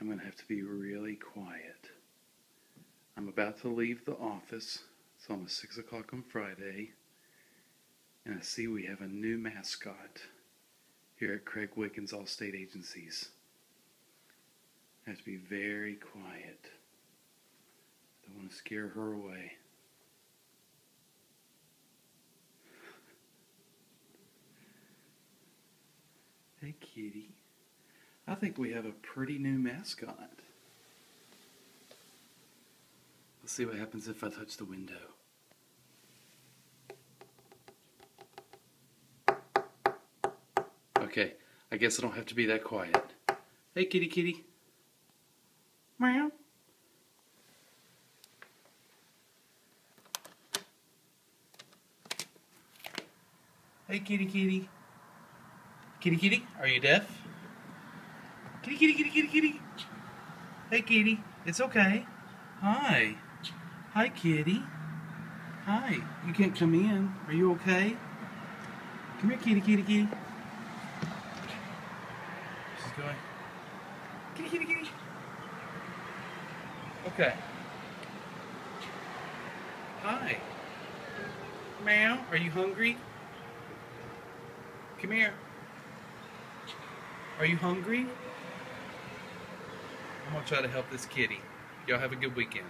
I'm going to have to be really quiet. I'm about to leave the office. It's almost 6 o'clock on Friday. And I see we have a new mascot here at Craig Wiggins Allstate Agencies. I have to be very quiet. Don't want to scare her away. Hey, kitty. I think we have a pretty new mascot. Let's see what happens if I touch the window. Okay, I guess I don't have to be that quiet. Hey, kitty, kitty. Meow. Hey, kitty, kitty. Kitty, kitty, are you deaf? Kitty, kitty, kitty, kitty, kitty. Hey, kitty, it's okay. Hi. Hi, kitty. Hi. You can't come in. Are you okay? Come here, kitty, kitty, kitty. She's going. Kitty, kitty, kitty. Okay. Hi. Meow. Are you hungry? Come here. Are you hungry? I'm going to try to help this kitty. Y'all have a good weekend.